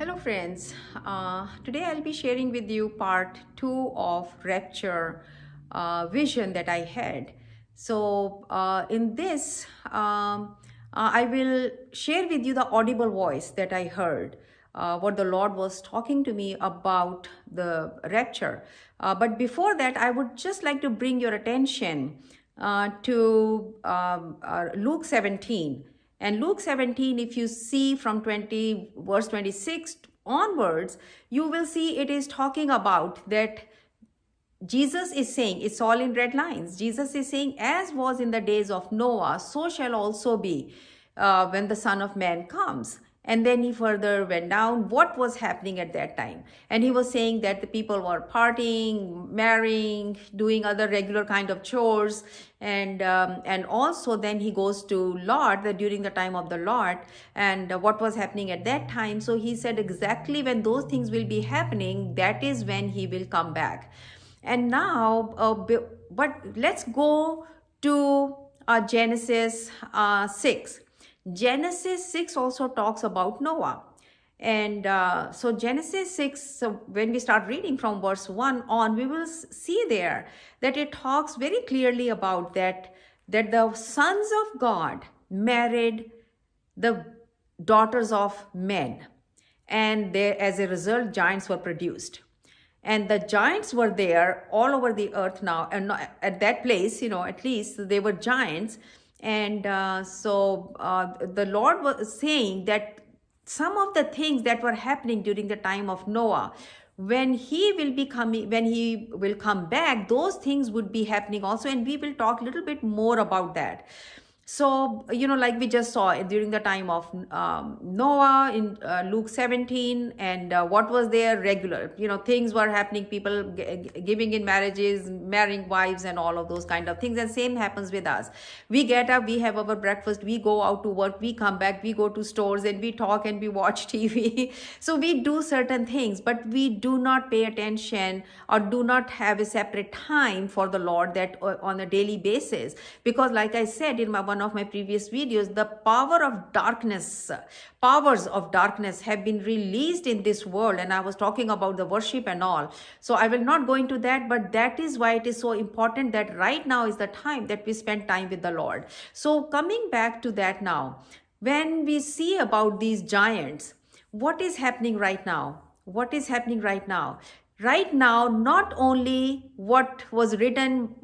Hello friends, today I'll be sharing with you part 2 of rapture vision that I had. In this, I will share with you the audible voice that I heard, what the Lord was talking to me about the rapture. But before that, I would just like to bring your attention to Luke 17. And Luke 17, if you see from verse 26 onwards, you will see it is talking about that Jesus is saying, it's all in red lines. Jesus is saying, as was in the days of Noah, so shall also be when the Son of Man comes. And then he further went down what was happening at that time. And he was saying that the people were partying, marrying, doing other regular kind of chores. And also then he goes to Lot, that during the time of the Lot, and what was happening at that time. So he said exactly when those things will be happening, that is when he will come back. And now, but let's go to Genesis 6. Genesis 6 also talks about Noah. And so Genesis 6, so when we start reading from verse 1 on, we will see there that it talks very clearly about that the sons of God married the daughters of men. And there, as a result, giants were produced. And the giants were there all over the earth now. And at that place, at least they were giants. And the Lord was saying that some of the things that were happening during the time of Noah, when he will come back, those things would be happening also. And we will talk a little bit more about that. So, like we just saw during the time of Noah in Luke 17, and what was there regular, things were happening, people giving in marriages, marrying wives and all of those kind of things. And same happens with us. We get up, we have our breakfast, we go out to work, we come back, we go to stores and we talk and we watch TV. So we do certain things, but we do not pay attention or do not have a separate time for the Lord that on a daily basis. Because like I said in one of my previous videos, the powers of darkness have been released in this world. And I was talking about the worship and all. So I will not go into that, but that is why it is so important that right now is the time that we spend time with the Lord. So coming back to that now, when we see about these giants, what is happening right now? What is happening right now? Right now, not only what was written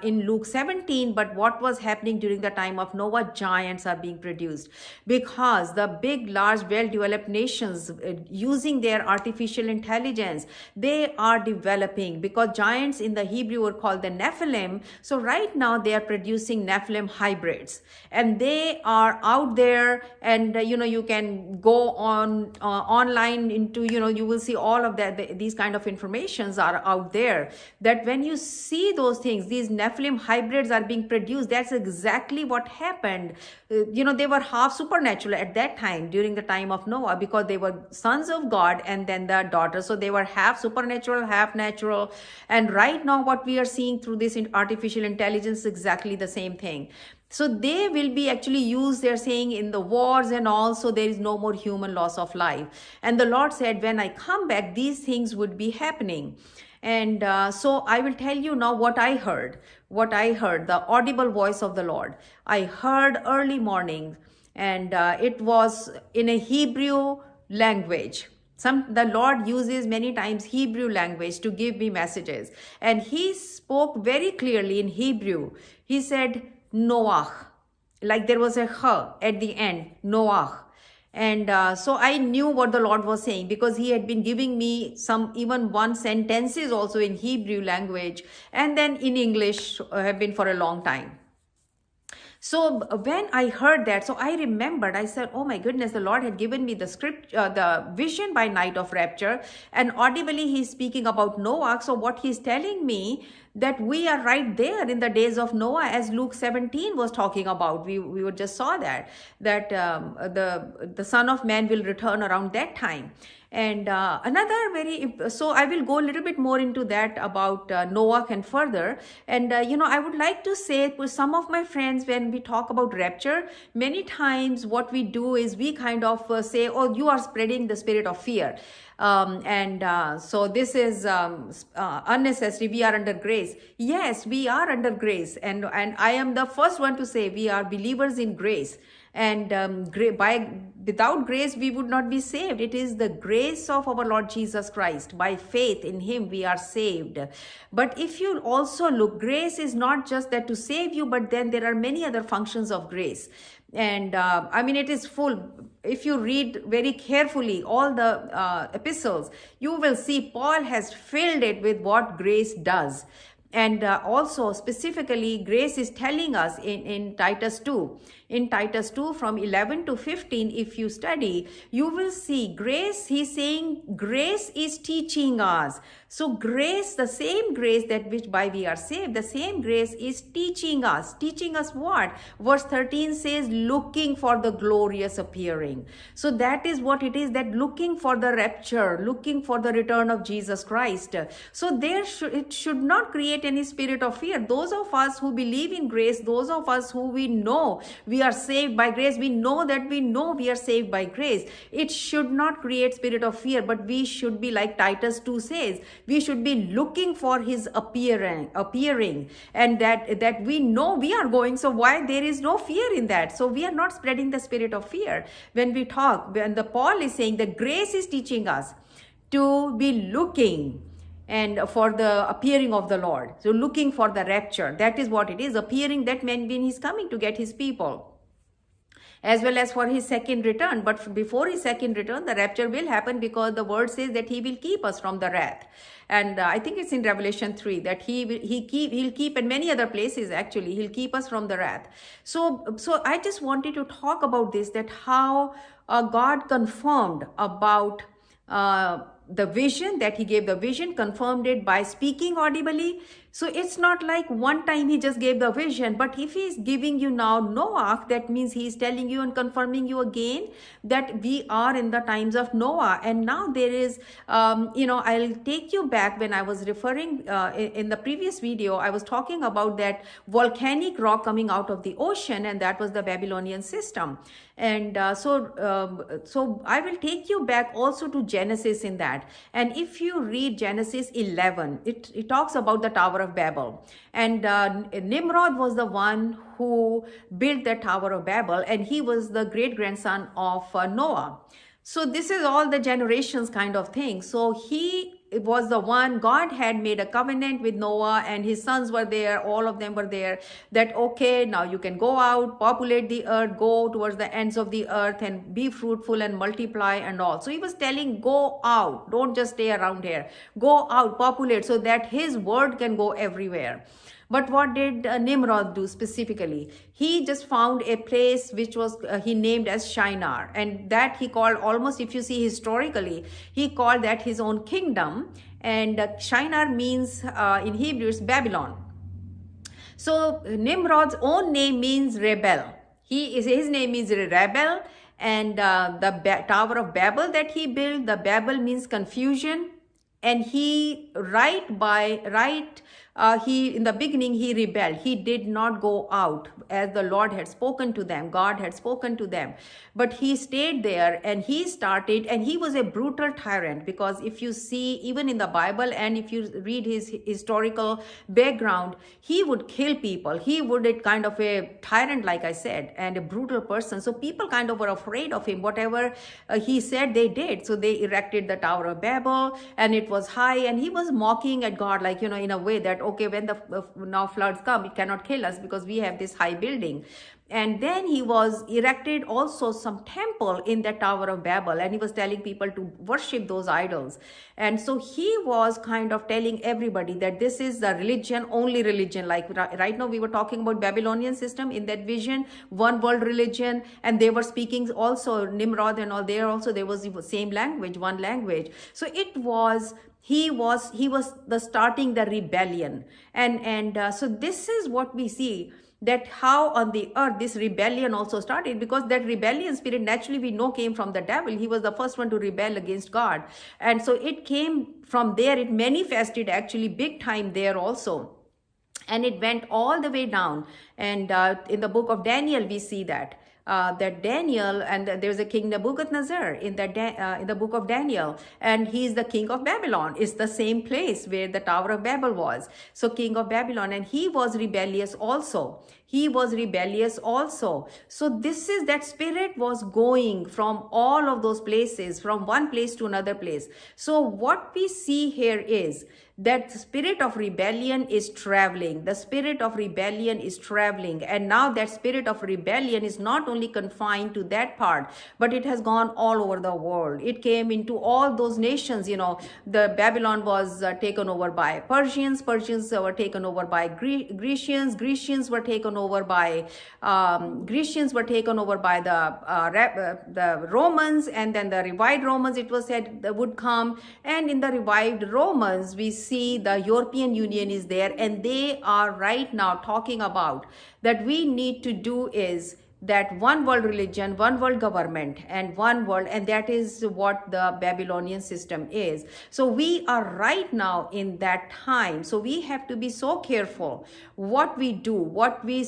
in Luke 17, but what was happening during the time of Noah, giants are being produced. Because the big, large, well-developed nations, using their artificial intelligence, they are developing. Because giants in the Hebrew were called the Nephilim. So right now, they are producing Nephilim hybrids. And they are out there, and you can go on online into, you will see all of that, these kind of informations are out there, that when you see those things, these Nephilim hybrids are being produced. That's exactly what happened. They were half supernatural at that time during the time of Noah, because they were sons of God and then the daughters. So they were half supernatural, half natural. And right now what we are seeing through this artificial intelligence is exactly the same thing. So they will be actually used, they're saying, in the wars and all, so there is no more human loss of life. And the Lord said, when I come back, these things would be happening. And so I will tell you now what I heard, the audible voice of the Lord. I heard early morning, and it was in a Hebrew language. The Lord uses many times Hebrew language to give me messages. And he spoke very clearly in Hebrew. He said, Noach, like there was a ch at the end, Noach. And so I knew what the Lord was saying, because he had been giving me even one sentences also in Hebrew language, and then in English have been for a long time. So when I heard that, so I remembered, I said, oh my goodness, the Lord had given me the script, the vision by night of rapture, and audibly he's speaking about Noah. So what he's telling me, that we are right there in the days of Noah, as Luke 17 was talking about. We just saw that the Son of Man will return around that time. And so I will go a little bit more into that about Noah and further. And, I would like to say to some of my friends, when we talk about rapture, many times what we do is we kind of say, oh, you are spreading the spirit of fear. So this is unnecessary. We are under grace. Yes, we are under grace. And I am the first one to say we are believers in grace. And without grace, we would not be saved. It is the grace of our Lord Jesus Christ. By faith in him, we are saved. But if you also look, grace is not just that to save you, but then there are many other functions of grace. And it is full. If you read very carefully all the epistles, you will see Paul has filled it with what grace does. And also specifically, grace is telling us in Titus 2. In Titus 2 from 11 to 15, if you study, you will see grace. He's saying grace is teaching us. So grace, the same grace that which by we are saved, the same grace is teaching us. Teaching us what? Verse 13 says, looking for the glorious appearing. So that is what it is, that looking for the rapture, looking for the return of Jesus Christ. So it should not create any spirit of fear. Those of us who believe in grace, those of us who we know we are saved by grace, we know we are saved by grace. It should not create spirit of fear, but we should be like Titus 2 says, we should be looking for his appearing, and that we know we are going. So why there is no fear in that? So we are not spreading the spirit of fear. When the Paul is saying that grace is teaching us to be looking and for the appearing of the Lord. So looking for the rapture, that is what it is, appearing, that means when he's coming to get his people, as well as for his second return. But before his second return, the rapture will happen, because the word says that he will keep us from the wrath. And I think it's in Revelation 3 that he'll keep, and many other places actually, he'll keep us from the wrath. So I just wanted to talk about this, that how God confirmed about the vision, that he gave the vision, confirmed it by speaking audibly. So it's not like one time he just gave the vision, but if he's giving you now Noah, that means he's telling you and confirming you again that we are in the times of Noah. And now there is, I'll take you back when I was referring in the previous video, I was talking about that volcanic rock coming out of the ocean, and that was the Babylonian system. And so I will take you back also to Genesis in that. And if you read Genesis 11, it talks about the Tower of Babel. And Nimrod was the one who built the Tower of Babel, and he was the great-grandson of Noah. So this is all the generations kind of thing. So he was the one, God had made a covenant with Noah, and his sons were there, all of them were there, that okay, now you can go out, populate the earth, go towards the ends of the earth and be fruitful and multiply and all. So he was telling, go out, don't just stay around here, go out, populate, so that his word can go everywhere. But what did Nimrod do specifically? He just found a place which was he named as Shinar, and that he called, almost if you see historically, he called that his own kingdom. And Shinar means in Hebrew it's Babylon. So Nimrod's own name means rebel. His name is rebel, and the Tower of Babel that he built, the Babel means confusion. And he in the beginning he rebelled. He did not go out as the Lord had spoken to them. God had spoken to them, but he stayed there, and he started, and he was a brutal tyrant, because if you see even in the Bible and if you read his historical background, he would kill people. He would a kind of a tyrant, like I said, and a brutal person. So people kind of were afraid of him. Whatever he said, they did. So they erected the Tower of Babel, and it was high, and he was mocking at God, like, in a way that, okay, when the now floods come, it cannot kill us because we have this high building. And then he was erected also some temple in the Tower of Babel, and he was telling people to worship those idols. And so he was kind of telling everybody that this is the religion, only religion. Like right now we were talking about Babylonian system in that vision, one world religion, and they were speaking also Nimrod and all there also there was the same language, one language. So it was he was the starting the rebellion. And so this is what we see, that how on the earth this rebellion also started, because that rebellion spirit naturally we know came from the devil. He was the first one to rebel against God, and so it came from there. It manifested actually big time there also, and it went all the way down. And in the book of Daniel we see that that Daniel, and there's a king Nebuchadnezzar in the book of Daniel, and he is the king of Babylon. It's the same place where the Tower of Babel was. So king of Babylon, and he was rebellious also. He was rebellious also. So this is that spirit was going from all of those places, from one place to another place. So what we see here is that the spirit of rebellion is traveling. The spirit of rebellion is traveling. And now that spirit of rebellion is not only confined to that part, but it has gone all over the world. It came into all those nations. You know, the Babylon was taken over by Persians. Persians were taken over by Grecians. Grecians were taken over by Grecians were taken over by the Romans, and then the revived Romans, it was said, would come. And in the revived Romans, we see the European Union is there, and they are right now talking about that we need to do is that one world religion, one world government, and one world, and that is what the Babylonian system is. So we are right now in that time. So we have to be so careful what we do, what we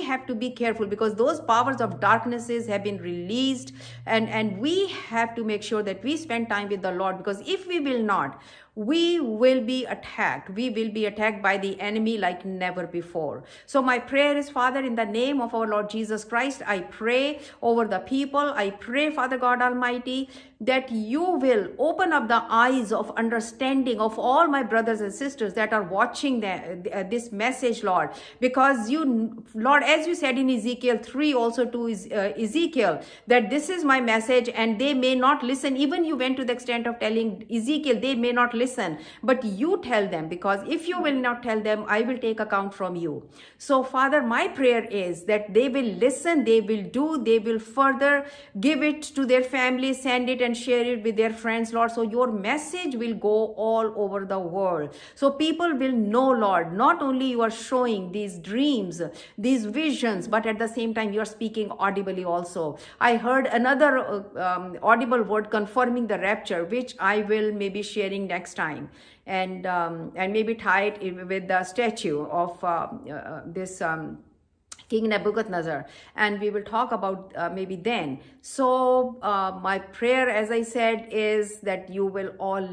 have to be careful, because those powers of darknesses have been released, and we have to make sure that we spend time with the Lord, because if we will not, we will be attacked. We will be attacked by the enemy like never before. So my prayer is, Father, in the name of our Lord Jesus Christ, I pray over the people. I pray, Father God Almighty, that you will open up the eyes of understanding of all my brothers and sisters that are watching this message, Lord, because you, Lord, as you said in Ezekiel 3 also to Ezekiel, that this is my message, and they may not listen. Even you went to the extent of telling Ezekiel they may not listen, but you tell them, because if you will not tell them, I will take account from you. So Father, my prayer is that they will listen, they will do, they will further give it to their families, send it and share it with their friends, Lord. So your message will go all over the world. So people will know, Lord, not only you are showing these dreams, these visions, but at the same time you are speaking audibly also. I heard another audible word confirming the rapture, which I will maybe sharing next time, and maybe tie it with the statue of this King Nebuchadnezzar, and we will talk about maybe then. So my prayer, as I said, is that you will all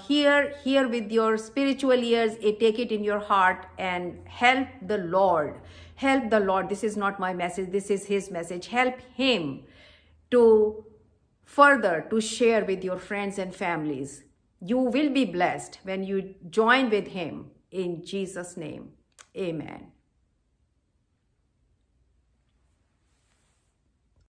hear with your spiritual ears, take it in your heart, and help the Lord. Help the Lord. This is not my message, this is his message. Help him to further to share with your friends and families. You will be blessed when you join with him, in Jesus' name. Amen.